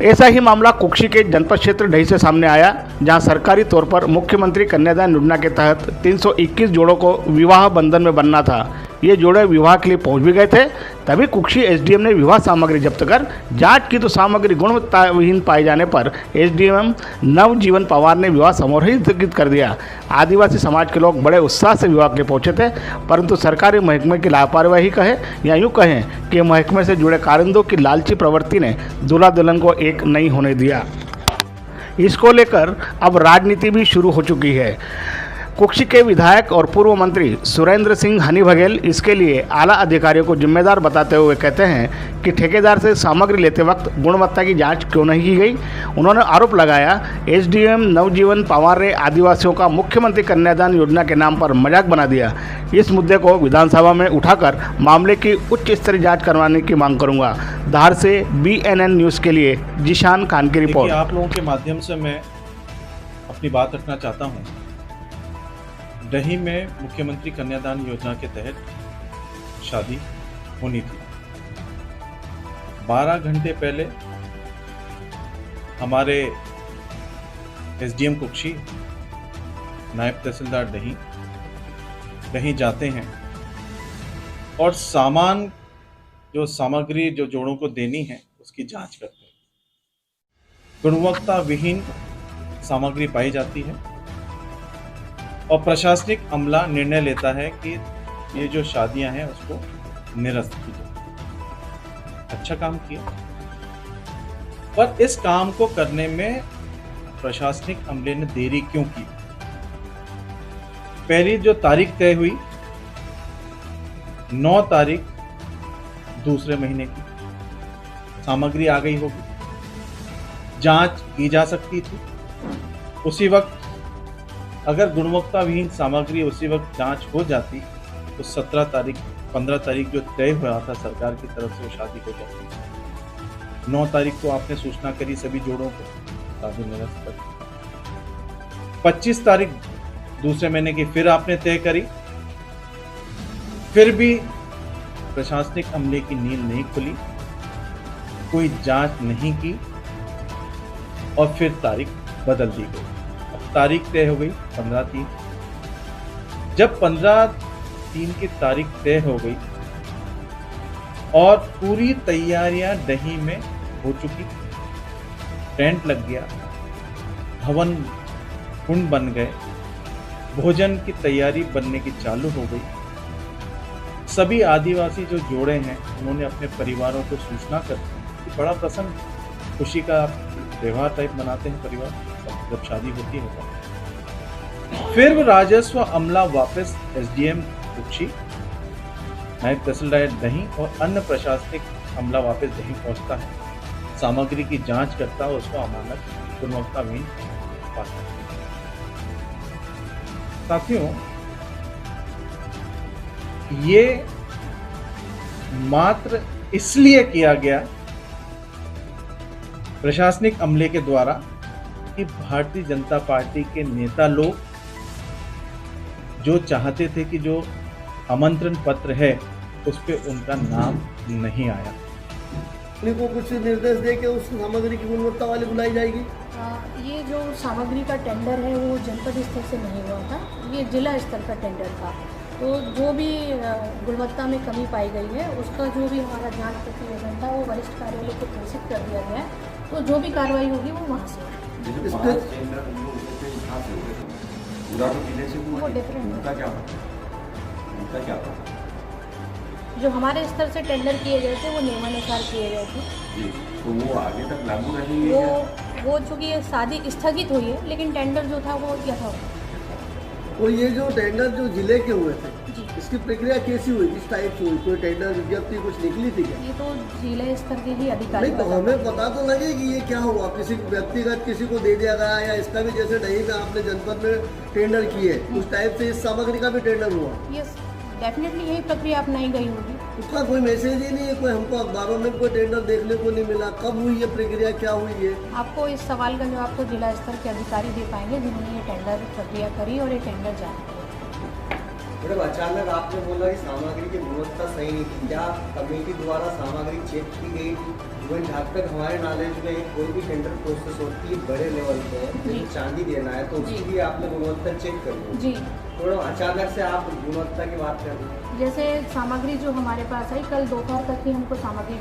ऐसा ही मामला कुक्षी के जनपद क्षेत्र ढही से सामने आया, जहां सरकारी तौर पर मुख्यमंत्री कन्यादान योजना के तहत 321 जोड़ों को विवाह बंधन में बनना था। ये जोड़े विवाह के लिए पहुंच भी गए थे, तभी कुक्षी एसडीएम ने विवाह सामग्री जब्त कर जांच की तो सामग्री गुणवत्ताहीन पाए जाने पर एसडीएम नवजीवन पवार ने विवाह समारोह ही स्थगित कर दिया। आदिवासी समाज के लोग बड़े उत्साह से विवाह के लिए पहुंचे थे, परंतु सरकारी महकमे की लापरवाही कहे या यूँ कहें कि महकमे से जुड़े कारिंदों की लालची प्रवृत्ति ने दूल्हा दुल्हन को एक नहीं होने दिया। इसको लेकर अब राजनीति भी शुरू हो चुकी है। कुक्षी के विधायक और पूर्व मंत्री सुरेंद्र सिंह हनी बघेल इसके लिए आला अधिकारियों को जिम्मेदार बताते हुए कहते हैं कि ठेकेदार से सामग्री लेते वक्त गुणवत्ता की जांच क्यों नहीं की गई। उन्होंने आरोप लगाया एसडीएम नवजीवन पवार ने आदिवासियों का मुख्यमंत्री कन्यादान योजना के नाम पर मजाक बना दिया। इस मुद्दे को विधानसभा में उठाकर मामले की उच्च स्तरीय जाँच करवाने की मांग करूँगा। धार से BNN न्यूज़ के लिए जिशान खान की रिपोर्ट। आप लोगों के माध्यम से मैं अपनी बात रखना चाहता हूँ। दही में मुख्यमंत्री कन्यादान योजना के तहत शादी होनी थी। 12 घंटे पहले हमारे एसडीएम कुक्षी, नायब तहसीलदार दही जाते हैं और सामग्री जो जोड़ों को देनी है उसकी जांच करते हैं। गुणवत्ता विहीन सामग्री पाई जाती है और प्रशासनिक अमला निर्णय लेता है कि ये जो शादियां हैं उसको निरस्त की जाए। अच्छा काम किया, पर इस काम को करने में प्रशासनिक अमले ने देरी क्यों की? पहली जो तारीख तय हुई 9 तारीख दूसरे महीने की, सामग्री आ गई होगी, जांच की जा सकती थी उसी वक्त। अगर गुणवत्ता विहीन सामग्री उसी वक्त जांच हो जाती तो 15 तारीख जो तय हुआ था सरकार की तरफ से वो शादी हो जाती। 9 तारीख को आपने सूचना करी सभी जोड़ों को, शादी निरस्त कर। 25 तारीख दूसरे महीने की फिर आपने तय करी, फिर भी प्रशासनिक अमले की नींद नहीं खुली, कोई जांच नहीं की और फिर तारीख बदल दी गई। तारीख तय हो गई 15/3। जब 15/3 की तारीख तय हो गई और पूरी तैयारियां दही में हो चुकी, टेंट लग गया, हवन कुंड बन गए, भोजन की तैयारी बनने की चालू हो गई। सभी आदिवासी जो जोड़े हैं उन्होंने अपने परिवारों को सूचना कर दी। बड़ा प्रसन्न, खुशी का व्यवहार टाइप मनाते हैं परिवार जब शादी होती है। फिर राजस्व अमला वापस एसडीएम कुक्षी, नायब तहसीलदार दही और अन्य प्रशासनिक अमला वापस दही पहुंचता है, सामग्री की जांच करता है, उसको अमानत गुणवत्ता विहीन पाता है। साथियों, ये मात्र इसलिए किया गया प्रशासनिक अमले के द्वारा कि भारतीय जनता पार्टी के नेता लोग जो चाहते थे कि जो आमंत्रण पत्र है उस पे उनका नाम नहीं आया। को कुछ निर्देश दे के उस सामग्री की गुणवत्ता वाली बुलाई जाएगी। ये जो सामग्री का टेंडर है वो जनपद स्तर से नहीं हुआ था, ये जिला स्तर का टेंडर था। तो जो भी गुणवत्ता में कमी पाई गई है उसका जो भी हमारा जांच प्रतिवेदन था वो वरिष्ठ कार्यालय को प्रेषित कर दिया गया है। तो जो भी कार्रवाई होगी वो वहाँ से वो डिफरेंट जो हमारे स्तर से टेंडर किए गए थे वो नियमानुसार किए गए थे। तो वो आगे तक लागू रहेंगे? वो चूँकि शादी स्थगित हुई है लेकिन टेंडर जो था वो यथावत। और ये जो टेंडर जो जिले के हुए थे इसकी प्रक्रिया कैसी हुई, किस टाइप से हुई? कोई टेंडर विज्ञप्ति कुछ निकली थी क्या? ये तो जिला स्तर के ही अधिकारी नहीं, तो हमें पता तो लगे कि ये क्या हुआ, किसी व्यक्तिगत किसी को दे दिया गया या इसका भी जैसे दही में आपने जनपद में टेंडर किए उस टाइप से इस सामग्री का भी टेंडर हुआ? यस, डेफिनेटली यही प्रक्रिया अपनाई गई होगी। उसका कोई मैसेज ही नहीं है, कोई हमको अखबारों में कोई टेंडर देखने को नहीं मिला। कब हुई ये प्रक्रिया, क्या हुई है? आपको इस सवाल का जवाब तो जिला स्तर के अधिकारी दे पाएंगे जिन्होंने ये टेंडर प्रक्रिया करी और ये टेंडर जारी किया। मैडम, अचानक आपने बोला कि सामग्री की गुणवत्ता सही नहीं थी, क्या कमेटी द्वारा सामग्री चेक की गई थी? वही जहाँ तक हमारे नॉलेज में कोई भी टेंडर प्रोसेस होती है बड़े लेवल पे, जी। जैसे चांदी देना है तो उसके जी। लिए आपने गुणवत्ता चेक करनी है। जी, थोड़ा अचानक से आप गुणवत्ता की बात कर रहे हैं। जैसे सामग्री जो हमारे पास आई, कल दोपहर तक ही हमको सामग्री